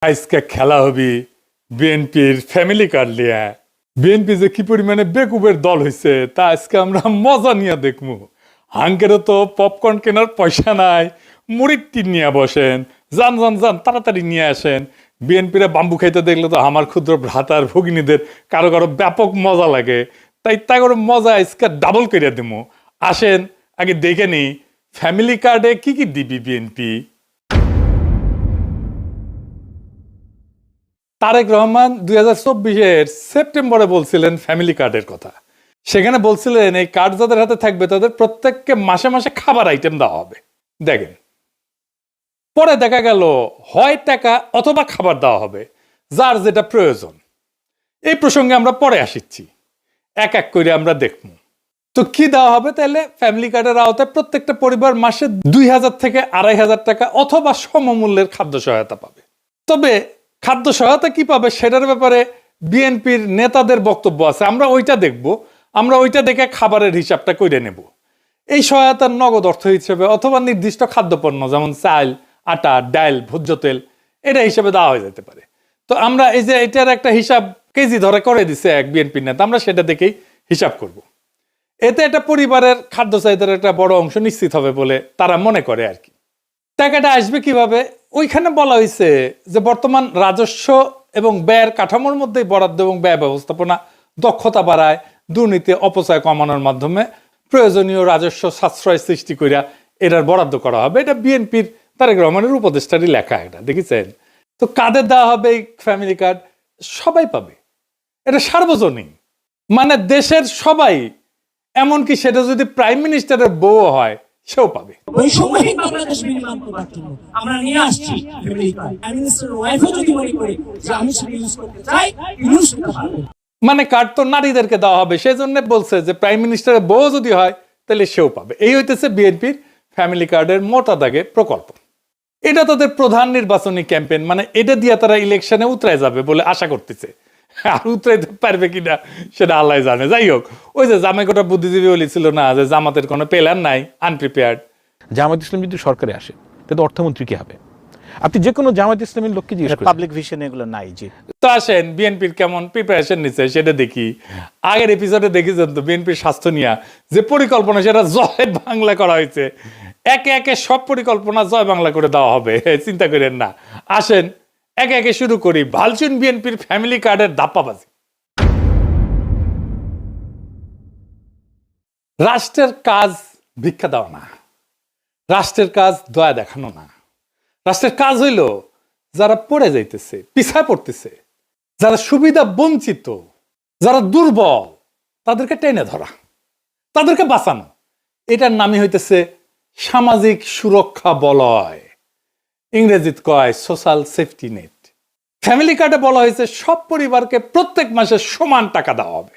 আজকে খেলা হবি বিএনপির ফ্যামিলি কার্ড লিয়া। বিএনপি যে কি পরিমাণে বেকুবের দল হয়েছে তা আজকে আমরা মজা নিয়ে দেখবো। হাঙ্গেরও তো পপকর্ন কেনার পয়সা নাই, মুড়ির টিন নিয়ে বসেন, যান যান যান তাড়াতাড়ি নিয়ে আসেন। বিএনপিরা বাম্বু খাইতে দেখলে তো আমার ক্ষুদ্র ভ্রাতার ভগিনীদের কারো কারো ব্যাপক মজা লাগে, তাই করে মজা আজকে ডাবল করিয়া দেবো। আসেন আগে দেখে নি ফ্যামিলি কার্ডে কি কি দিবি বিএনপি। তারেক রহমান 2024-এর সেপ্টেম্বরে বলছিলেন ফ্যামিলি কার্ডের কথা। সেখানে বলছিলেন এই কার্ড যাদের হাতে থাকবে তাদের প্রত্যেককে মাসে মাসে খাবার আইটেম দেওয়া হবে। দেখেন, পরে দেখা গেল হয় টাকা অথবা খাবার দেওয়া হবে, যার যেটা প্রয়োজন। এই প্রসঙ্গে আমরা পরে আসিচ্ছি, এক এক করে আমরা দেখব। তো কি দেওয়া হবে? তাহলে ফ্যামিলি কার্ডের আওতায় প্রত্যেকটা পরিবার মাসে 2000 থেকে 2500 টাকা অথবা সমমূল্যের খাদ্য সহায়তা পাবে। তবে খাদ্য সহায়তা কি পাবে সেটার ব্যাপারে বিএনপির নেতাদের বক্তব্য আছে, আমরা ওইটা দেখব। আমরা ওইটা দেখে খাবারের হিসাবটা করে নেব। এই সহায়তার নগদ অর্থ হিসেবে অথবা নির্দিষ্ট খাদ্যপণ্য যেমন চাল, আটা, ডাল, ভোজ্য তেল এটা হিসেবে দেওয়া হয়ে যেতে পারে। তো আমরা এই যে এটার একটা হিসাব কেজি ধরে করে দিছে এক বিএনপির নেতা, আমরা সেটা দেখেই হিসাব করব। এতে একটা পরিবারের খাদ্য চাহিদার একটা বড় অংশ নিশ্চিত হবে বলে তারা মনে করে আর কি। টাকাটা আসবে কিভাবে? ওইখানে বলা হয়েছে যে বর্তমান রাজস্ব এবং ব্যয়ের কাঠামোর মধ্যেই বরাদ্দ এবং ব্যয় ব্যবস্থাপনা দক্ষতা বাড়ায়, দুর্নীতি অপচয় কমানোর মাধ্যমে প্রয়োজনীয় রাজস্ব সাশ্রয় সৃষ্টি করিয়া এটার বরাদ্দ করা হবে। এটা বিএনপির তারেক রহমানের উপদেষ্টারই লেখা, এটা দেখেছেন। তো কাদের দেওয়া হবে এই ফ্যামিলি কার্ড? সবাই পাবে, এটা সার্বজনীন, মানে দেশের সবাই, এমনকি সেটা যদি প্রাইম মিনিস্টারের বউ হয় সেও পাবে। আমরা নিয়ে আসছি মানে কার্ড তো নারীদেরকে দেওয়া হবে, সেজন্য বলছে যে প্রাইম মিনিস্টারের বউ যদি হয় তাহলে সেও পাবে। এই হইতেছে বিএনপির ফ্যামিলি কার্ডের মোটা দাগে প্রকল্প। এটা তাদের প্রধান নির্বাচনী ক্যাম্পেইন, মানে এটা দিয়ে তারা ইলেকশনে উতরায় যাবে বলে আশা করতেছে। আর উতরাইতে পারবে কিনা সেটা আল্লাহ জানে। যাই হোক, ওই যে জামাইকোটা বুদ্ধিজীবী বলেছিল না যে জামাতের কোনো প্ল্যান নাই, আনপ্রিপেয়ার্ড। জামায়াত ইসলাম যদি সরকারে আসে তাহলে অর্থমন্ত্রী কি হবে? আপনি যে কোনো জামায়াত ইসলামের লোককে জিজ্ঞেস করেন, পাবলিক ভিশন এগুলো নাই। জি, তো আসেন বিএনপির কেমন প্রিপারেশন নিচ্ছে সেটা দেখি। আগের এপিসোডে দেখেছেন তো বিএনপির স্বাস্থ্য নিয়ে যে পরিকল্পনা, সেটা জয় বাংলা করা হয়েছে। একে একে সব পরিকল্পনা জয় বাংলা করে দেওয়া হবে, চিন্তা করেন না। আসেন একে একে শুরু করি ভালচুন বিএনপির ফ্যামিলি কার্ডের ধাপ্পাবাজি। রাষ্ট্রের কাজ ভিক্ষা দেওয়া না, রাষ্ট্রের কাজ দয়া দেখানো না। রাষ্ট্রের কাজ হইল যারা পড়ে যাইতেছে, পিছায় পড়তেছে, যারা সুবিধা বঞ্চিত, যারা দুর্বল, তাদেরকে টেনে ধরা, তাদেরকে বাঁচানো। এটার নামই হইতেছে সামাজিক সুরক্ষা বলয়, ইংরেজিত কয় সোশ্যাল সেফটি নেট। ফ্যামিলি কার্ডে বলা হয়েছে সব পরিবারকে প্রত্যেক মাসে সমান টাকা দেওয়া হবে।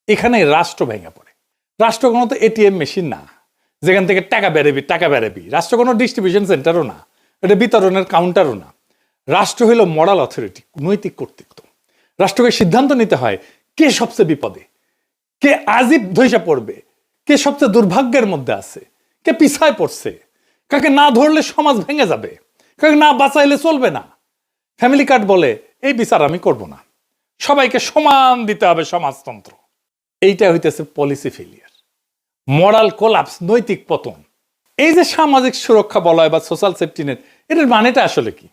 এখানে রাষ্ট্র ভেঙে পড়ে। রাষ্ট্র কোনো তো এটিএম মেশিন না যেখান থেকে টাকা বেরাবি। রাষ্ট্র কোনো ডিস্ট্রিবিউশন সেন্টারও না, এটা বিতরণের কাউন্টারও না। রাষ্ট্র হইল মরাল অথরিটি, নৈতিক কর্তৃত্ব। রাষ্ট্রকে সিদ্ধান্ত নিতে হয় কে সবচেয়ে বিপদে, কে আজীব ধৈসা পড়বে, কে সবচেয়ে দুর্ভাগ্যের মধ্যে আছে, কে পিছায় পড়ছে, কাকে না ধরলে সমাজ ভেঙে যাবে, কাকে না বাঁচাইলে চলবে না। ফ্যামিলি কার্ড বলে এই বিচার আমি করব না, সবাইকে সমান দিতে হবে সমাজতন্ত্র। এইটা হইতেছে পলিসি ফেলিয়ার, মরাল কোলাপস, নৈতিক পতন। এই যে সামাজিক সুরক্ষা বলয় বা সোশ্যাল সেফটি নেট, এটার মানেটা আসলে কি?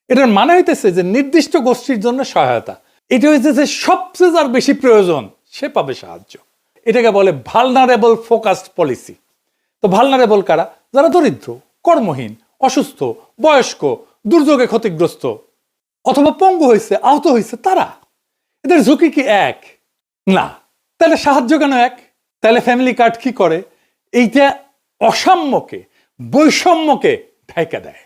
এটার মানে হইতেছে যে নির্দিষ্ট গোষ্ঠীর জন্য সহায়তা। এটা হইতেছে সবচেয়ে যার বেশি প্রয়োজন সে পাবে সাহায্য। এটাকে বলে ভালনারেবল ফোকাসড পলিসি। তো ভালনারেবল কারা? যারা দরিদ্র, কর্মহীন, অসুস্থ, বয়স্ক, দুর্যোগে ক্ষতিগ্রস্ত অথবা পঙ্গু হয়েছে, আহত হয়েছে, তারা। এদের ঝুঁকি কি এক? না। তাহলে সাহায্য কেন এক? তাহলে ফ্যামিলি কার্ড কি করে? এইটা অসাম্যকে, বৈষম্যকে ঢাইকা দেয়।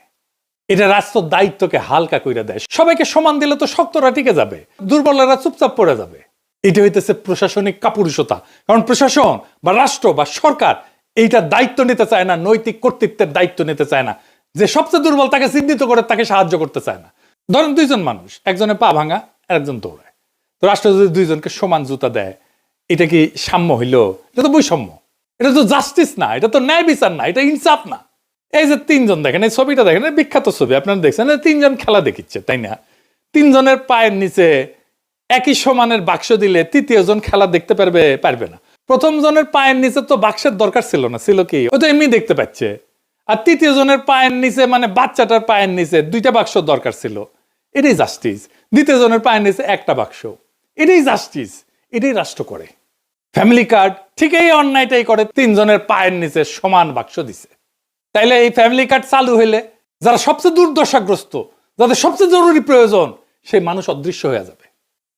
এটা রাষ্ট্র দায়িত্বকে হালকা কইরা দেয়। সবাইকে সমান দিলে তো শক্তরা টিকে যাবে, দুর্বলেরা চুপচাপ পড়ে যাবে। এটা হইতেছে প্রশাসনিক কাপুরুষতা। কারণ প্রশাসন বা রাষ্ট্র বা সরকার এইটা দায়িত্ব নিতে চায় না, নৈতিক কর্তৃত্বের দায়িত্ব নিতে চায় না। যে সবচেয়ে দুর্বল তাকে চিহ্নিত করে তাকে সাহায্য করতে চায় না। ধরেন দুইজন মানুষ, একজনের পা ভাঙা আর একজন দৌড়ায়। তো রাষ্ট্র যদি দুইজনকে সমান জুতা দেয়, এটা কি সাম্য হইল? এটা তো বৈষম্য, এটা তো জাস্টিস না, এটা তো ন্যায় বিচার না, এটা ইনসাফ না। এই যে তিনজন দেখেন, এই ছবিটা দেখেন, বিখ্যাত ছবি আপনারা দেখছেন, তিনজন খেলা দেখিচ্ছে, তাই না? তিনজনের পায়ের নিচে একই সমানের বাক্স দিলে তৃতীয় জন খেলা দেখতে পারবে না। প্রথম জনের পায়ের নিচে তো বাক্সের দরকার ছিল না, ছিল কি, ও তো এমনি দেখতে পাচ্ছে। আর তৃতীয় জনের পায়ের নিচে মানে বাচ্চাটার পায়ের নিচে 2টা বাক্স দরকার ছিল, এটাই জাস্টিস। দ্বিতীয় জনের পায়ের নিচে একটা বাক্স, এটাই জাস্টিস, এটাই রাষ্ট্র করে। ফ্যামিলি কার্ড ঠিক এই অন্যায়টাই করে, তিনজনের পায়ের নিচে সমান বাক্স দিছে। তাইলে এই ফ্যামিলি কার্ড চালু হইলে যারা সবচেয়ে দুর্দশাগ্রস্ত, যাদের সবচেয়ে জরুরি প্রয়োজন, সেই মানুষ অদৃশ্য হয়ে যাবে।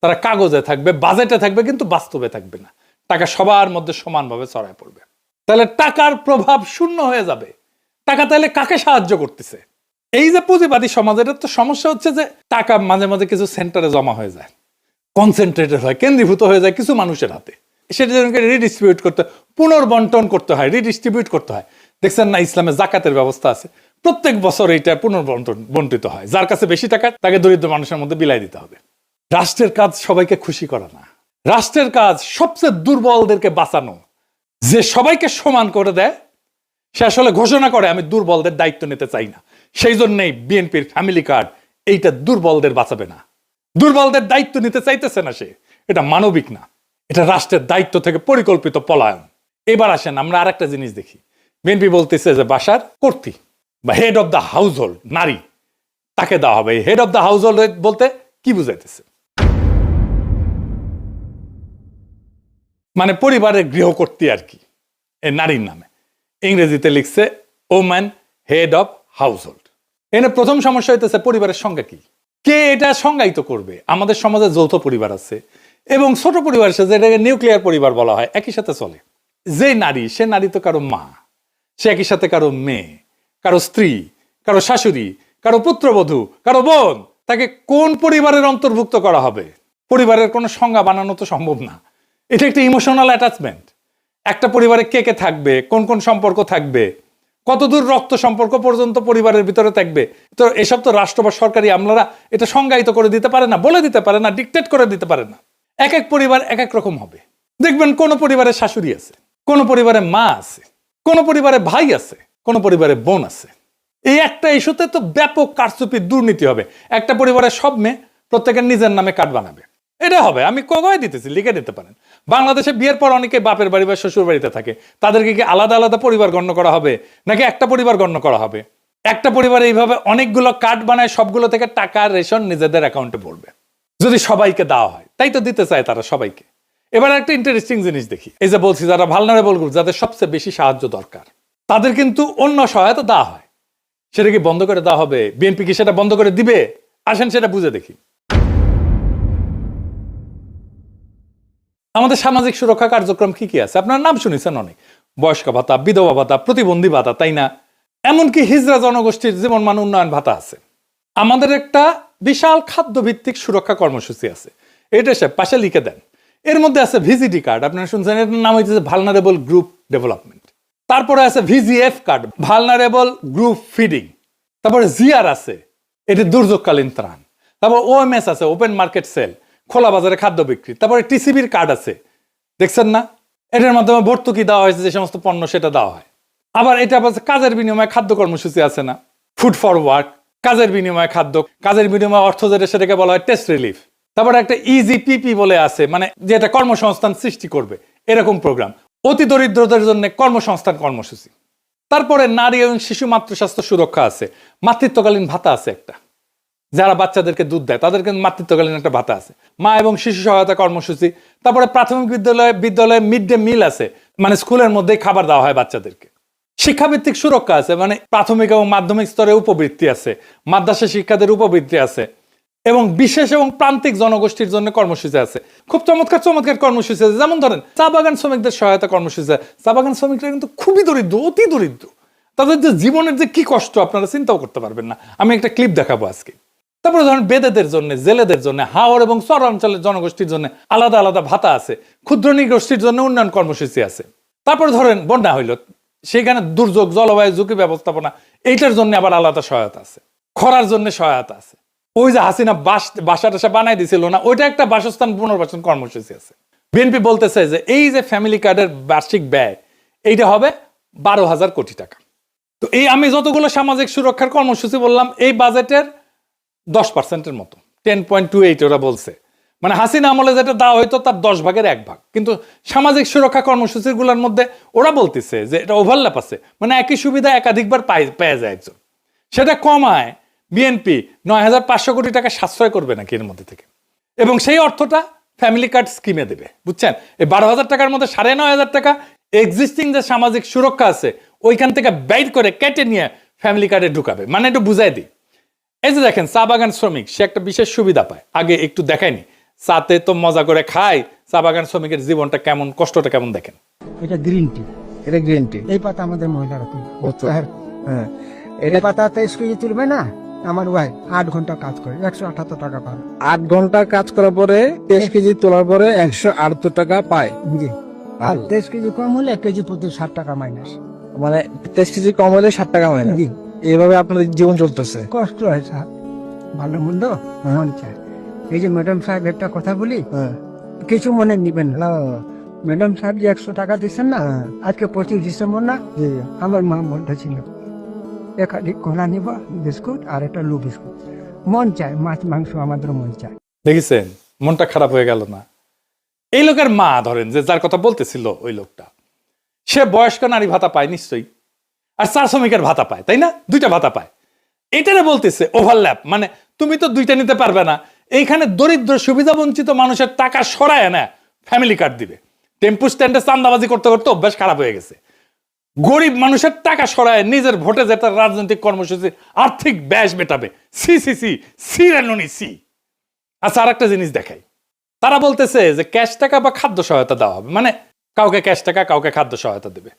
তারা কাগজে থাকবে, বাজেটে থাকবে, কিন্তু বাস্তবে থাকবে না। টাকা সবার মধ্যে সমানভাবে ছড়ায় পড়বে। তাহলে টাকার প্রভাব শূন্য হয়ে যাবে। টাকা তাহলে কাকে সাহায্য করতেছে? এই যে পুঁজিবাদী সমাজ, এটার তো সমস্যা হচ্ছে যে টাকা মাঝে মাঝে কিছু সেন্টারে জমা হয়ে যায়, কনসেন্ট্রেটেড হয়, কেন্দ্রীভূত হয়ে যায় কিছু মানুষের হাতে। সেটা যেন রিডিস্ট্রিবিউট করতে, পুনর্বন্টন করতে হয়, রিডিস্ট্রিবিউট করতে হয়। দেখছেন না, ইসলামে জাকাতের ব্যবস্থা আছে, প্রত্যেক বছর এইটা বন্টিত হয়। যার কাছে বেশি টাকা, তাকে দরিদ্র মানুষের মধ্যে বিলাই দিতে হবে। রাষ্ট্রের কাজ সবাইকে খুশি করা না, রাষ্ট্রের কাজ সবচেয়ে দুর্বলদেরকে বাঁচানো। যে সবাইকে সমান করে দেয়, সে আসলে ঘোষণা করে আমি দুর্বলদের দায়িত্ব নিতে চাই না। সেই জন্যই বিএনপির ফ্যামিলি কার্ড এইটা দুর্বলদের বাঁচাবে না, দুর্বলদের দায়িত্ব নিতে চাইতেছে না সে। এটা মানবিক না, এটা রাষ্ট্রের দায়িত্ব থেকে পরিকল্পিত পলায়ন। এবার আসেন আমরা আরেকটা জিনিস দেখি। বিএনপি বলতেছে যে বাসার কর্ত্রী বা head of the house hold নারী, তাকে দেওয়া হবে। Head of the house hold বলতে কি বুঝাইতেছে? মানে পরিবারের গৃহকর্ত্রী আর কি, এই নারীর নামে। ইংরেজিতে লিখছে woman head of house hold. এনে প্রথম সমস্যা হইতেছে পরিবারের সংজ্ঞা কি, কে এটা সংজ্ঞায়িত করবে? আমাদের সমাজে যৌথ পরিবার আছে এবং ছোট পরিবার আছে, যেটাকে নিউক্লিয়ার পরিবার বলা হয়, একই সাথে চলে। যে নারী, সে নারী তো কারো মা, সে একই সাথে কারো মেয়ে, কারো স্ত্রী, কারো শাশুড়ি, কারো পুত্রবধূ, কারো বোন। তাকে কোন পরিবারের অন্তর্ভুক্ত করা হবে? পরিবারের কোনো সংজ্ঞা বানানো তো সম্ভব না। এটা একটা ইমোশনাল অ্যাটাচমেন্ট। একটা পরিবারে কে কে থাকবে, কোন কোন সম্পর্ক থাকবে, কতদূর রক্ত সম্পর্ক পর্যন্ত পরিবারের ভিতরে থাকবে, তো এসব তো রাষ্ট্র বা সরকারি আমলারা এটা সংজ্ঞায়িত করে দিতে পারে না, বলে দিতে পারে না, ডিকটেট করে দিতে পারে না। এক এক পরিবার এক এক রকম হবে। দেখবেন কোন পরিবারে শাশুড়ি আছে, কোন পরিবারে মা আছে, কোন পরিবারে ভাই আছে, কোন পরিবারে বোন আছে। এই একটা ইস্যুতে তো ব্যাপক কারচুপি, দুর্নীতি হবে। একটা পরিবারের সব মেয়ে প্রত্যেকের নিজের নামে কার্ড বানাবে, এটা হবে। আমি কয়ে দিতেছি, লিখে দিতে পারেন। বাংলাদেশে বিয়ের পর অনেকে বাপের বাড়ি বা শ্বশুর বাড়িতে থাকে, তাদেরকে কি আলাদা আলাদা পরিবার গণ্য করা হবে, নাকি একটা পরিবার গণ্য করা হবে? একটা পরিবারে এইভাবে অনেকগুলো কার্ড বানায়, সবগুলো থেকে টাকা রেশন নিজেদের অ্যাকাউন্টে পড়বে। যদি সবাইকে দেওয়া হয়, তাই তো দিতে চায় তারা সবাইকে। এবার একটা ইন্টারেস্টিং জিনিস দেখি। এই যে বলছি, যারা ভালনারেবল গ্রুপ, যাদের সবচেয়ে বেশি সাহায্য দরকার, তাদের কিন্তু অন্য সহায়তা দেওয়া হয়। সেটা কি বন্ধ করে দেওয়া হবে? বিএনপি কি সেটা বন্ধ করে দিবে? আসেন সেটা বুঝে দেখি। আমাদের সামাজিক সুরক্ষা কার্যক্রম কি কি আছে? আপনার নাম শুনেছেন অনেক, বয়স্ক ভাতা, বিধবা ভাতা, প্রতিবন্ধী ভাতা, তাই না? এমনকি হিজড়া জনগোষ্ঠীর জীবন মান উন্নয়ন ভাতা আছে। আমাদের একটা বিশাল খাদ্যভিত্তিক সুরক্ষা কর্মসূচি আছে, এটা সে পাশে লিখে দেন। এর মধ্যে আছে ভিজিডি কার্ড, আপনারা শুনছেন, এর নাম হচ্ছে ভালনারেবল গ্রুপ ডেভেলপমেন্ট। তারপরে আছে VGF card, vulnerable group feeding. তারপরে জিআর আছে, এটি দুর্যোগকালীন ত্রাণ। তারপর ওএমএস আছে, ওপেন মার্কেট সেল, খোলা বাজারে খাদ্য বিক্রি। তারপরে টিসিবির কার্ড আছে, দেখছেন না? এটার মাধ্যমে ভর্তুকি দেওয়া হয়েছে, যে সমস্ত পণ্য সেটা দেওয়া হয়। আবার এটা কাজের বিনিময়ে খাদ্য কর্মসূচি আছে না, ফুড ফর ওয়ার্ক, কাজের বিনিময়ে খাদ্য, কাজের বিনিময়ে অর্থ, যেটা সেটাকে বলা হয় টেস্ট রিলিফ। তারপরে একটা ইজিপিপি বলে আছে, মানে যেটা কর্মসংস্থান সৃষ্টি করবে, এরকম প্রোগ্রাম। অতি দরিদ্রদের জন্য কর্মসংস্থান কর্মসূচি। তারপরে নারী এবং শিশু মাতৃস্বাস্থ্য সুরক্ষা আছে, মাতৃত্বকালীন ভাতা আছে একটা, যারা বাচ্চাদেরকে দুধ দেয় তাদেরকে মাতৃত্বকালীন একটা ভাতা আছে, মা এবং শিশু সহায়তা কর্মসূচি। তারপরে প্রাথমিক বিদ্যালয়ে মিড ডে মিল আছে, মানে স্কুলের মধ্যেই খাবার দেওয়া হয় বাচ্চাদেরকে। শিক্ষাভিত্তিক সুরক্ষা আছে, মানে প্রাথমিক এবং মাধ্যমিক স্তরে উপবৃত্তি আছে, মাদ্রাসা শিক্ষাদের উপবৃত্তি আছে, এবং বিশেষ এবং প্রান্তিক জনগোষ্ঠীর জন্য কর্মসূচি আছে। খুব চমৎকার চমৎকার কর্মসূচি আছে। যেমন ধরেন চা বাগান শ্রমিকদের সহায়তা কর্মসূচি আছে। চা বাগান শ্রমিকরা কিন্তু খুবই দরিদ্র, অতি দরিদ্র। তাদের যে জীবনের যে কি কষ্ট আপনারা চিন্তাও করতে পারবেন না। আমি একটা ক্লিপ দেখাবো আজকে। তারপরে ধরেন বেদেদের জন্য, জেলেদের জন্য, হাওর এবং চর অঞ্চলের জনগোষ্ঠীর জন্য আলাদা আলাদা ভাতা আছে। ক্ষুদ্র নৃগোষ্ঠীর জন্য উন্নয়ন কর্মসূচি আছে। তারপরে ধরেন বন্যা হইল, সেখানে দুর্যোগ, জলবায়ু ঝুঁকি ব্যবস্থাপনা, এইটার জন্য আবার আলাদা সহায়তা আছে। খরার জন্য সহায়তা আছে। ওই যে হাসিনা বাসা টাসা বানাই দিছিল না, ওইটা একটা বাসস্থান পুনর্বাসন কর্মসূচি আছে। বিএনপি বলতেছে যে এই যে ফ্যামিলি কার্ডের বার্ষিক ব্যয়, এইটা হবে 12,000 কোটি টাকা। তো এই আমি যতগুলো সামাজিক সুরক্ষার কর্মসূচি বললাম এই বাজেটের 10%-এর মতো, 10.28 ওরা বলছে। মানে হাসিনা আমলে যেটা দেওয়া হইতো তার 10 ভাগের 1 ভাগ। কিন্তু সামাজিক সুরক্ষা কর্মসূচিগুলোর মধ্যে ওরা বলতেছে যে এটা ওভারল্যাপ আছে, মানে একই সুবিধা একাধিকবার পেয়ে যায় একজন। সেটা কমায় বিএনপি 9,500 কোটি টাকা সাশ্রয় করবে নাকি এর মধ্যে থেকে, এবং সেই অর্থটা ফ্যামিলি কার্ড স্কিমে দেবে। বুঝছেন, এই 12,000 টাকার মধ্যে 9,500 টাকা এক্সিস্টিং যে সামাজিক সুরক্ষা আছে ওইখান থেকে বাইর করে কেটে নিয়ে ফ্যামিলি কার্ডে ঢুকাবে। মানে একটু বুঝাই দিই, এই যে দেখেন চা বাগান শ্রমিক সে একটা বিশেষ সুবিধা পায়, আগে একটু দেখায়নি, চাতে তো মজা করে খায়, চা বাগান শ্রমিকের জীবনটা কেমন, কষ্টটা কেমন দেখেন। এটা গ্রিন টি, এটা গ্রিন টি। এই পাতা আমাদের মহিলারা তুলবে। হ্যাঁ, এই পাতা 23 কেজি তুলবে না, আমার ওয়াই 8 ঘন্টা কাজ করে 178 টাকা পায়। 8 ঘন্টা কাজ করার পরে 23 কেজি তোলার পরে 178 টাকা পায়। জি, আর 23 কেজি কম হলে 1 কেজি প্রতি 60 টাকা মাইনাস। মানে 23 কেজি কম হলে 60 টাকা হয় না। জি, এইভাবে আপনাদের জীবন চলতেছে। কষ্ট হয় স্যার, ভালো মন্দ মন চায়। এই যে ম্যাডাম সাহেব একটা কথা বলি, কিছু মনে নিবেন না। ম্যাডাম সাহেব যে 100 টাকা দিচ্ছেন না, আজকে 25 ডিসেম্বর না, আমার মা বলতেছিল একাধিক কলা নিব, বিস্কুট আর একটা লু বিস্কুট। মন চায়, মাছ মাংস আমাদের মন চায়। দেখেছেন, মনটা খারাপ হয়ে গেল না? এই লোকের মা ধরেন যে যার কথা বলতেছিল ওই লোকটা, সে বয়স্ক নারী ভাতা পায় নিশ্চয়ই, আর চা শ্রমিকের ভাতা পায়, তাই না? 2টা ভাতা পায়। এটারে বলতেছে ওভারল্যাপ, মানে তুমি তো 2টা নিতে পারবে না, এইখানে দরিদ্র সুবিধা বঞ্চিত মানুষের টাকা সরায় না ফ্যামিলি কার্ড দিবে। টেম্পু স্ট্যান্ডে চান্দাবাজি করতে করতে অভ্যাস খারাপ হয়ে গেছে, গরিব মানুষের টাকা সরায় নিজের ভোটে যেটা রাজনৈতিক কর্মসূচি আর্থিক ব্যয় মেটাবে। সি সি সি সি রানুনি সি। আচ্ছা, আর একটা জিনিস দেখাই, তারা বলতেছে যে ক্যাশ টাকা বা খাদ্য সহায়তা দেওয়া হবে, মানে কাউকে ক্যাশ টাকা কাউকে খাদ্য সহায়তা দেবে।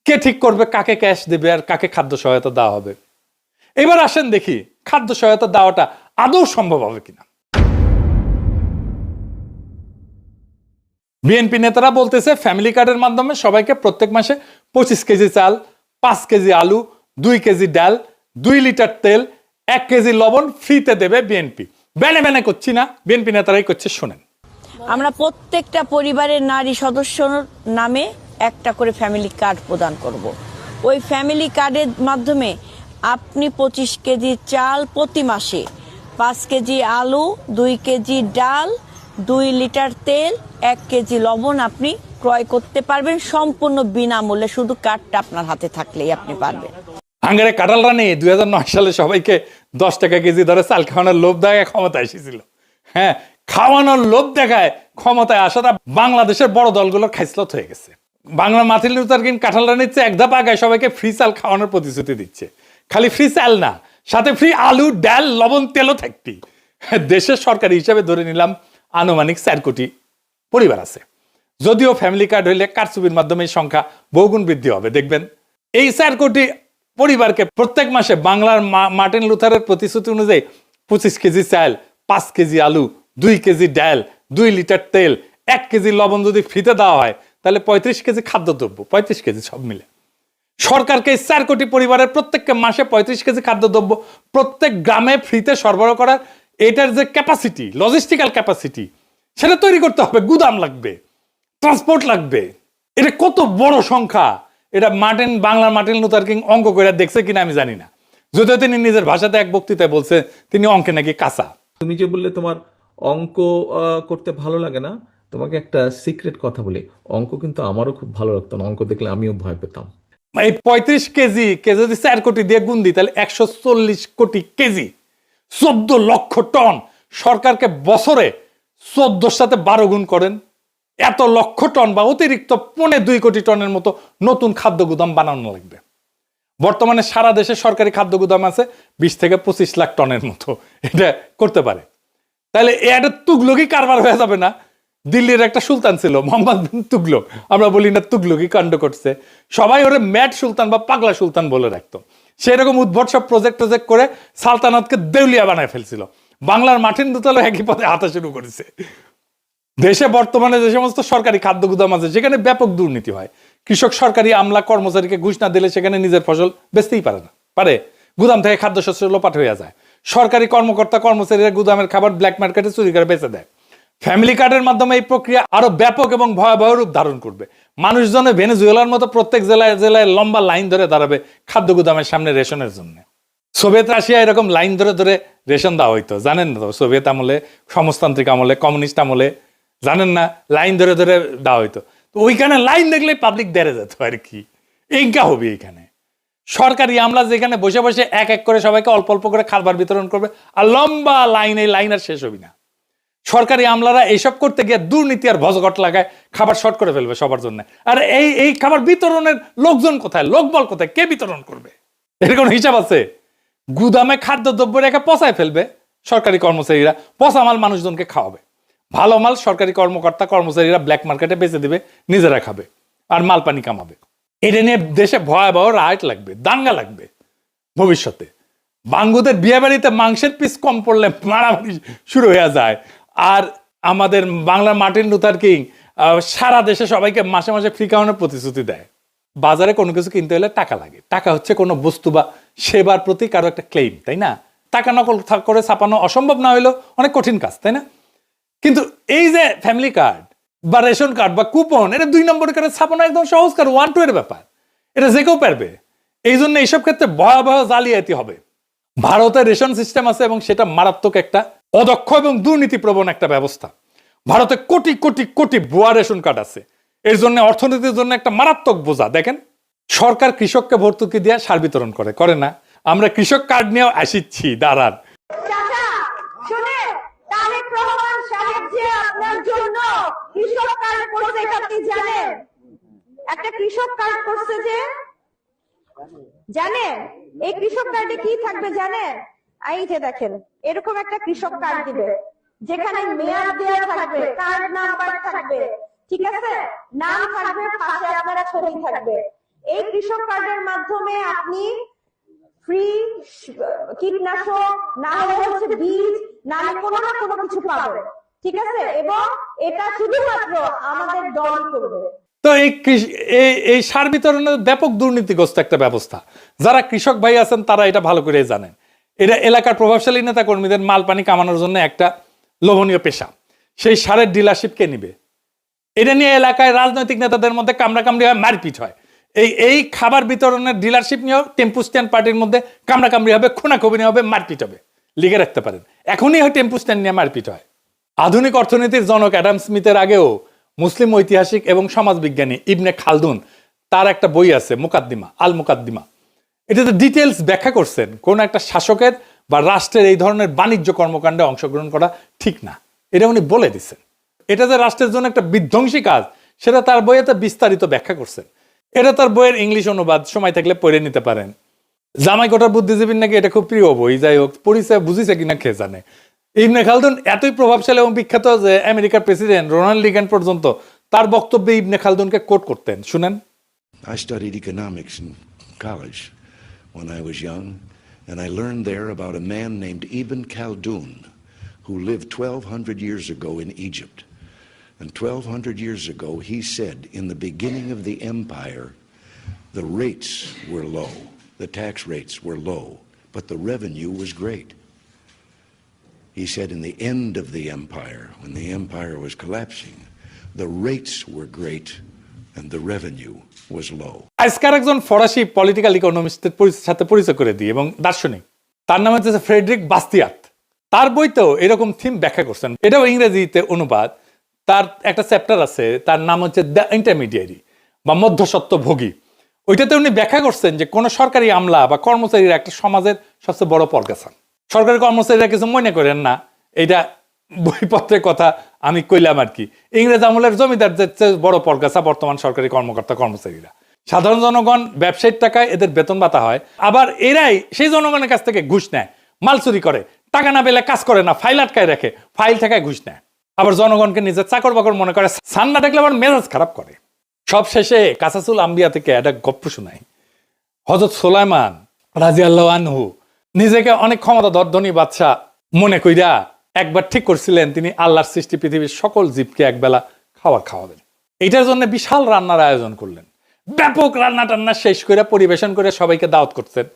কে ঠিক করবে কাকে ক্যাশ দেবে আর কাকে খাদ্য সহায়তা দেওয়া হবে? এবার আসেন দেখি খাদ্য সহায়তা দেওয়াটা আদৌ সম্ভব হবে কিনা। বিএনপি নেতারা বলতেছে ফ্যামিলি কার্ডের মাধ্যমে সবাইকে প্রত্যেক মাসে 25 কেজি চাল, 5 কেজি আলু, 2 কেজি ডাল, 2 লিটার তেল, 1 কেজি লবণ ফ্রিতে দেবে বিএনপি। বেনে বেনে করছি না, বিএনপি নেতারাই করছে, শোনেন। আমরা প্রত্যেকটা পরিবারের নারী সদস্যর নামে একটা করে ফ্যামিলি কার্ড প্রদান করব। ওই ফ্যামিলি কার্ডের মাধ্যমে আপনি 25 কেজি চাল প্রতি মাসে, 5 কেজি আলু, 2 কেজি ডাল, 2 লিটার তেল, 1 কেজি লবণ আপনি ক্রয় করতে পারবেন সম্পূর্ণ বিনামূল্যে, শুধু কার্ডটা আপনার হাতে থাকলেই আপনি পারবেন। হাঙ্গারে কাঁঠাল রানী 2009 সালে সবাইকে 10 টাকা কেজি ধরে চাল খাওয়ানোর লোভ দেখায় ক্ষমতায় এসেছিল। হ্যাঁ, খাওয়ানোর লোভ দেখায় ক্ষমতায় আসাটা বাংলাদেশের বড় দলগুলোর খাইসলত হয়ে গেছে। বাংলা মার্টিন লুথার কিং কাঁঠাল রানীর চেয়ে 1 ধাপ আগায় সবাইকে ফ্রি চাল খাওয়ানোর প্রতিশ্রুতি দিচ্ছে। খালি ফ্রি চাল না, সাথে ফ্রি আলু, ডাল, লবণ, তেলও থাকতি। দেশের সরকারি হিসাবে ধরে নিলাম আনুমানিক 4 কোটি পরিবার আছে। যদিও ফ্যামিলি কার্ড হইলে কারচুপির মাধ্যমে এই সংখ্যা বহুগুণ বৃদ্ধি হবে। দেখবেন এই 4 কোটি পরিবারকে প্রত্যেক মাসে বাংলার মার্টিন লুথারের প্রতিশ্রুতি অনুযায়ী 25 কেজি চাল, 5 কেজি আলু, 2 কেজি ডাল, 2 লিটার তেল, 1 কেজি লবণ যদি ফ্রিতে দেওয়া হয় তাহলে 35 কেজি খাদ্যদ্রব্য, 35 কেজি সব মিলে সরকারকে 4 কোটি পরিবারের প্রত্যেককে মাসে 35 কেজি খাদ্যদ্রব্য প্রত্যেক গ্রামে ফ্রিতে সরবরাহ করার এটার যে ক্যাপাসিটি, লজিস্টিক্যাল ক্যাপাসিটি, সেটা তৈরি করতে হবে। গুদাম লাগবে, ট্রান্সপোর্ট লাগবে। এটা কত বড় সংখ্যা, এটা বাংলার মার্টিন লুথার কিং অঙ্ক করে দেখছে কিনা আমি জানি না, যদিও তিনি নিজের ভাষাতে এক বক্তৃতায় বলছে তিনি অঙ্কে নাকি কাঁচা। তুমি যে বললে তোমার অঙ্ক করতে ভালো লাগে না, তোমাকে একটা সিক্রেট কথা বলি, অঙ্ক কিন্তু আমারও খুব ভালো লাগতো না, অঙ্ক দেখলে আমিও ভয় পেতাম। এই 35 কেজি কে যদি 4 কোটি দিয়ে গুণ দিই তাহলে 140 কোটি কেজি, 14 লক্ষ টন। সরকারকে বছরে 14 সাথে 12 গুণ করেন, এত লক্ষ টন বা অতিরিক্ত 2.25 কোটি টনের মতো নতুন খাদ্য গুদাম বানানো লাগবে। বর্তমানে সারা দেশে সরকারি খাদ্য গুদাম আছে 20 থেকে 25 লাখ টনের মতো, এটা করতে পারে। তাহলে এটা তুগলকি কারবার হয়ে যাবে না? দিল্লির একটা সুলতান ছিল মোহাম্মদ বিন তুগলক, আমরা বলি না তুগলকি কাণ্ড করছে, সবাই ওরে ম্যাড সুলতান বা পাগলা সুলতান বলে রাখতো। সেরকম উদ্ভট সব প্রজেক্ট করে সালতানাতকে দেউলিয়া বানায় ফেলছিল। বাংলার মার্টিন লুথারও একই পথে হাঁটা শুরু করেছে। দেশে বর্তমানে যে সমস্ত সরকারি খাদ্য গুদাম আছে সেখানে ব্যাপক দুর্নীতি হয়। কৃষক সরকারি আমলা কর্মচারীকে ঘুষ না দিলে সেখানে নিজের ফসল বেচতেই পারে না, পারে গুদাম থেকে খাদ্যশস্য লোপাট হয়ে যায়। সরকারি কর্মকর্তা কর্মচারীরা গুদামের খাবার ব্ল্যাক মার্কেটে চুরি করে বেচে দেয়। ফ্যামিলি কার্ডের মাধ্যমে এই প্রক্রিয়া আরো ব্যাপক এবং ভয়াবহ রূপ ধারণ করবে। মানুষজনে ভেনেজুয়েলার মতো প্রত্যেক জেলায় জেলায় লম্বা লাইন ধরে দাঁড়াবে খাদ্য গুদামের সামনে রেশনের জন্য। সোভিয়েত রাশিয়া এরকম লাইন ধরে ধরে রেশন দেওয়া হইতো, জানেন না তো? সোভিয়েত আমলে, সমাজতান্ত্রিক আমলে, কমিউনিস্ট আমলে, জানেন না, লাইন ধরে ধরে দেওয়া হইতো। তো ওইখানে লাইন দেখলে পাবলিক দেড়ে যেত আর কি। এইটা হবে এইখানে সরকারি আমলা যেখানে বসে বসে এক এক করে সবাইকে অল্প অল্প করে খাবার বিতরণ করবে, আর লম্বা লাইন, এই লাইন আর শেষ হবি না। সরকারি আমলারা এইসব করতে গিয়ে দুর্নীতি আর ভজঘট লাগায় খাবার শর্ট করে ফেলবে সবার জন্য। আর এই খাবার বিতরণের লোকজন কোথায়, লোকবল কোথায়, কে বিতরণ করবে? এর কোনো হিসাব আছে? গুদামে খাদ্যদ্রব্য রেখে পচায় ফেলবে সরকারি কর্মচারীরা, পচা মাল মানুষজনকে খাওয়াবে, ভালো মাল সরকারি কর্মকর্তা কর্মচারীরা ব্ল্যাক মার্কেটে বেচে দিবে, নিজেরা খাবে আর মাল পানি কামাবে। এটা নিয়ে দেশে ভয়াবহ রাইট লাগবে, দাঙ্গা লাগবে ভবিষ্যতে। বাঙ্গুদের বিয়ে বাড়িতে মাংসের পিস কম পড়লে মারামারি শুরু হয়ে যায়। আর আমাদের বাংলার মার্টিন লুথার কিং সারা দেশে সবাইকে মাসে মাসে ফ্রি খাওয়ানোর প্রতিশ্রুতি দেয়। বাজারে কোনো কিছু কিনতে হলে টাকা লাগে। টাকা হচ্ছে কোনো বস্তু বা সেবার প্রতি কারো একটা ক্লেম, তাই না? টাকা নকল করে ছাপানো অসম্ভব না হইলেও অনেক কঠিন কাজ, তাই না? কিন্তু এই যে ফ্যামিলি কার্ড বা রেশন কার্ড বা কুপন, এটা 2 নম্বর করে ছাপানো একদম সহজ কাজ, 1-2 এর ব্যাপার। এটা যে কেউ পারবে। এই জন্য এইসব ক্ষেত্রে ভয়াবহ জালিয়াতি হবে। ভারতের রেশন সিস্টেম আছে এবং সেটা মারাত্মক একটা অদক্ষ এবং দুর্নীতিপ্রবণ একটা ব্যবস্থা। ভারতে কোটি কোটি কোটি ভুয়া রেশন কার্ড আছে। এর জন্য অর্থনীতির জন্য একটা মারাত্মক বোঝা। দেখেন, সরকার কৃষককে ভর্তুকি দিয়ে সার বিতরণ করে না? আমরা কৃষক কার্ড নিয়েও আসিচ্ছি, দাঁড়ান। চাচা শুনে, তারেক রহমান সাহেব যে আপনার জন্য কৃষক কার্ড করছে এটা আপনি জানেন? একটা কৃষক কার্ড করছে যে, জানেন এই কৃষক কার্ডে কি থাকবে জানেন? এই যে দেখেন, এরকম একটা কৃষক কার্ড দিবে যেখানে মেয়াদ দেওয়া থাকবে, কার্ড নাম্বার থাকবে, ঠিক আছে, নাম থাকবে, পাশে আপনার ছবি থাকবে। এই কৃষক কার্ডের মাধ্যমে আপনি ফ্রি কীটনাশক, না হলে হচ্ছে বীজ, না হলে কোনো না কোনো কিছু পাবে, ঠিক আছে? এবং এটা শুধুমাত্র আমাদের দল করবে। তো এই সার বিতরণের ব্যাপক দুর্নীতিগ্রস্ত একটা ব্যবস্থা। যারা কৃষক ভাই আছেন তারা এটা ভালো করে জানেন। এটা এলাকার প্রভাবশালী নেতা কর্মীদের মাল পানি কামানোর জন্য একটা লোভনীয় পেশা। সেই সারের ডিলারশিপ কে নিবে? এটা নিয়ে এলাকায় রাজনৈতিক নেতাদের মধ্যে কামড়াকামড়ি হয়, মারপিট হয়। এই খাবার বিতরণের ডিলারশিপ নিয়েও টেম্পু স্ট্যান্ড পার্টির মধ্যে কামড়াকামড়ি হবে, খুনাখুনি হবে, মারপিট হবে। লিখে রাখতে পারেন, এখনই হয় টেম্পু স্ট্যান্ড নিয়ে মারপিট হয়। আধুনিক অর্থনীতির জনক অ্যাডাম স্মিথের আগেও মুসলিম ঐতিহাসিক এবং সমাজবিজ্ঞানী ইবনে খালদুন, তার একটা বই আছে মুকাদ্দিমা, আল মুকাদ্দিমা। এটাতে ডিটেলস ব্যাখ্যা করছেন কোন একটা শাসকের বা রাষ্ট্রের এই ধরনের বাণিজ্য কর্মকাণ্ডে অংশগ্রহণ করা ঠিক না। এটা উনি বলে দিচ্ছেন। এটা যে রাষ্ট্রের জন্য একটা বিধ্বংসী কাজ, সেটা তার বইয়েতে বিস্তারিত ব্যাখ্যা করছেন। এটা তার বইয়ের ইংলিশ অনুবাদ, সময় থাকলে পড়ে নিতে পারেন। জামাই কোটার বুদ্ধিজীবীর নাকি এটা খুব প্রিয় বই। যাই হোক, পরিচয় বুঝিছে কিনা কে জানে। ইবনে খালদুন এতই প্রভাবশালী এবং বিখ্যাত যে আমেরিকার প্রেসিডেন্ট রোনাল্ড রিগান পর্যন্ত তার বক্তব্যে ইবনে খালদুনকে কোট করতেন। শুনেন। I studied economics in college when I was young, and I learned there about a man named Ibn Khaldun who lived 1200 years ago in Egypt. And 1200 years ago he said, in the beginning of the empire, the rates were low, the tax rates were low, but the revenue was great. He said in the end of the empire, when the empire was collapsing, the rates were great and the revenue was low. আজকার একজন ফরাসি political ইকোনমিস্টের সাথে পরিচয় করে দিই এবং দার্শনিক, তার নাম হচ্ছে ফ্রেডরিক বাস্তিয়াত। তার বইতেও এরকম থিম ব্যাখ্যা করছেন। এটাও ইংরেজিতে অনুবাদ। তার একটা চ্যাপ্টার আছে, তার নাম হচ্ছে দ্য ইন্টারমিডিয়ারি বা মধ্যস্বত্বভোগী। ওইটাতে উনি ব্যাখ্যা করছেন যে কোনো সরকারি আমলা বা কর্মচারীরা একটা সমাজের সবচেয়ে বড় পরগাছা। সরকারি কর্মচারীরা কিছু মনে করেন না, এইটা বইপত্রের কথা আমি কইলাম আর কি। ইংরেজ আমলের জমিদারদের চেয়ে বড় পরগাছা বর্তমান সরকারি কর্মকর্তা কর্মচারীরা। সাধারণ জনগণ ব্যবসায়িক টাকায় এদের বেতন ভাতা হয়, আবার এরাই সেই জনগণের কাছ থেকে ঘুষ নেয়, মাল চুরি করে, টাকা না পেলে কাজ করে না, ফাইল আটকায় রাখে, ফাইল টাকায় ঘুষ নেয়, আবার জনগণকে নিজের চাকর বাকর মনে করে, সান না দেখলে আবার মেজাজ খারাপ করে। সব শেষে কাসাসুল আম্বিয়া থেকে একটা গপ্প শোনাই। হযরত সুলাইমান রাদিয়াল্লাহু আনহু নিজেকে অনেক ক্ষমতাধর ধনী বাদশা মনে কইরা একবার ঠিক করছিলেন তিনি আল্লাহর সৃষ্টি পৃথিবীর সকল জীবকে একবেলা খাবার খাওয়াবেন। এইটার জন্য বিশাল রান্নার আয়োজন করলেন। ব্যাপক রান্না টান্না শেষ করে পরিবেশন করে সবাইকে দাওয়াত করছেন।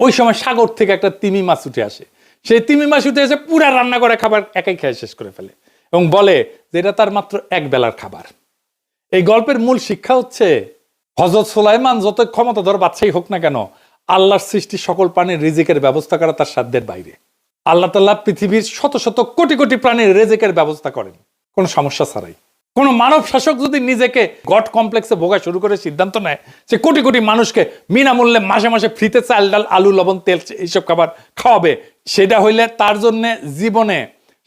ওই সময় সাগর থেকে একটা তিমি মাছ উঠে আসে। সেই তিমি মাছ উঠে এসে পুরা রান্না করে খাবার একাই খেয়ে শেষ করে ফেলে এবং বলে যে এটা তার মাত্র এক বেলার খাবার। এই গল্পের মূল শিক্ষা হচ্ছে হযরত সুলাইমান যত ক্ষমতাধর বাদশাহী হোক না কেন, আল্লাহর সৃষ্টি সকল প্রাণীর রিজিকের ব্যবস্থা করা তার সাধ্যের বাইরে। আল্লাহ তাআলা পৃথিবীর শত শত কোটি কোটি প্রাণীর রিজিকের ব্যবস্থা করেন কোনো সমস্যা ছাড়াই। কোন মানব শাসক যদি নিজেকে গড কমপ্লেক্সে ভোগা শুরু করে সিদ্ধান্ত নেয় যে কোটি কোটি মানুষকে বিনামূল্যে মাসে মাসে ফ্রিতে চাল ডাল আলু লবণ তেল এইসব খাবার খাওয়াবে, সেটা হইলে তার জন্য জীবনে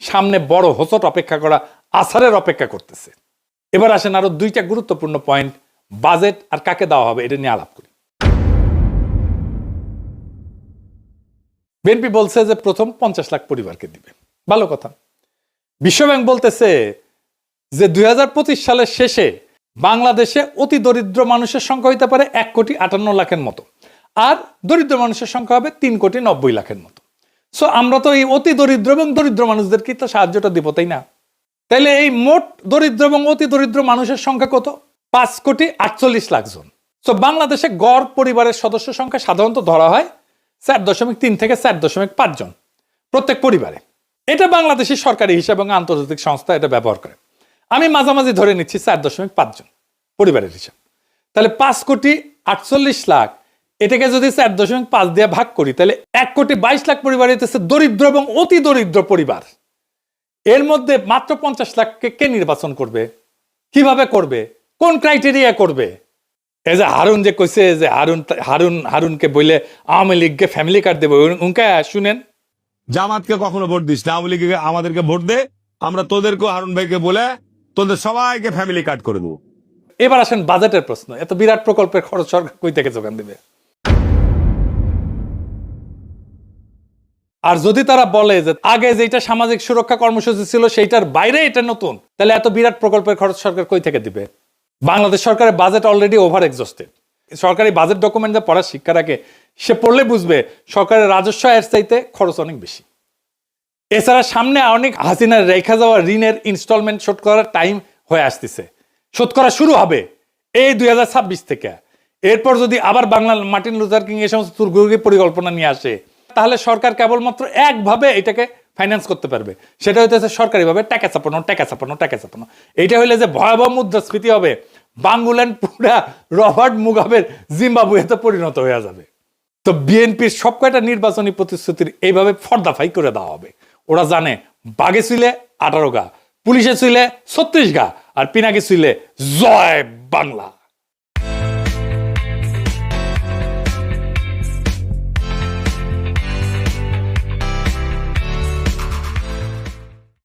সামনে বড় হোঁচট অপেক্ষা করা, আছাড়ের অপেক্ষা করতেছে। এবার আসেন আরো দুইটা গুরুত্বপূর্ণ পয়েন্ট, বাজেট আর কাকে দেওয়া হবে এটা নিয়ে আলাপ করি। বিএনপি বলছে যে প্রথম 50 লাখ পরিবারকে দিবে, ভালো কথা। বিশ্বব্যাংক বলতেছে যে 2025 সালের শেষে বাংলাদেশে অতি দরিদ্র মানুষের সংখ্যা হইতে পারে 1,58,00,000-এর মতো, আর দরিদ্র মানুষের সংখ্যা হবে 3,90,00,000-এর মতো। সো আমরা তো এই অতি দরিদ্র এবং দরিদ্র মানুষদেরকে তো সাহায্যটা দিব, তাই না? তাইলে এই মোট দরিদ্র এবং অতি দরিদ্র মানুষের সংখ্যা কত? 5,48,00,000 জন। সো বাংলাদেশে গড় পরিবারের সদস্য সংখ্যা সাধারণত ধরা হয় 4.3 থেকে 4.5 জন প্রত্যেক পরিবারে। এটা বাংলাদেশের সরকারি হিসাব এবং আন্তর্জাতিক সংস্থা এটা ব্যবহার করে। আমি মাঝামাঝি ধরে নিচ্ছি 4.5 জন পরিবারের হিসাব। তাহলে 5,48,00,000 এটাকে যদি 4.5 দিয়ে ভাগ করি, তাহলে 1,22,00,000 পরিবার হইতেছে দরিদ্র এবং অতি দরিদ্র পরিবার। এর মধ্যে মাত্র 50 লাখকে কে নির্বাচন করবে? কিভাবে করবে? কোন ক্রাইটেরিয়া করবে? এই যে হারুন যে কইছে যে হারুনকে বললে আওয়ামী লীগকে ফ্যামিলি কার্ড দেবে, উনকা শুনেন। জামাতকে কখনো ভোট দিস না, আওয়ামী লীগকে আমাদেরকে ভোট দে, আমরা তোদেরকেও হারুন ভাইকে বলে তোদের সবাইকে ফ্যামিলি কার্ড করে দেবো। এবার আসেন বাজেটের প্রশ্ন। এত বিরাট প্রকল্পের খরচ সরকার কই থেকে যোগান দেবে? আর যদি তারা বলে যে আগে যেটা সামাজিক সুরক্ষা কর্মসূচি ছিল সেইটার বাইরে এটা নতুন, তাহলে এত বিরাট প্রকল্পের খরচ সরকার কই থেকে দিবে? বাংলাদেশ সরকারের বাজেট অলরেডি ওভার এক্সস্টেড। সরকারি বাজেট ডকুমেন্ট যা পড়ার শিক্ষা রাখে সে পড়লে বুঝবে সরকারের রাজস্ব এর চাইতে খরচ অনেক বেশি। এছাড়া সামনে অনেক হাসিনার রেখা যাওয়া ঋণের ইনস্টলমেন্ট শোধ করার টাইম হয়ে আসতেছে, শোধ করা শুরু হবে এই 2026 থেকে। এরপর যদি আবার বাংলা মার্টিন লুথার কিং এই সমস্ত দুর্গোগী পরিকল্পনা নিয়ে আসে, তাহলে সরকার কেবলমাত্র একভাবে এটাকে ফাইন্যান্স করতে পারবে, সেটা হইতেছে সরকারিভাবে টাকা চাপানো। এইটা হইলে যে ভয়াবহ মুদ্রাস্ফীতি হবে, বাংলাল্যান্ড পুরা রবার্ট মুগাবের জিম্বাবুয়েতে পরিণত হয়ে যাবে। তো বিএনপির সব কয়টা নির্বাচনী প্রতিশ্রুতির এইভাবে ফর্দাফাই করে দেওয়া হবে। ওরা জানে বাগে ছিলে 18 গা, পুলিশে ছিলে 36 গা, আর পিনাকি ছিলে জয় বাংলা।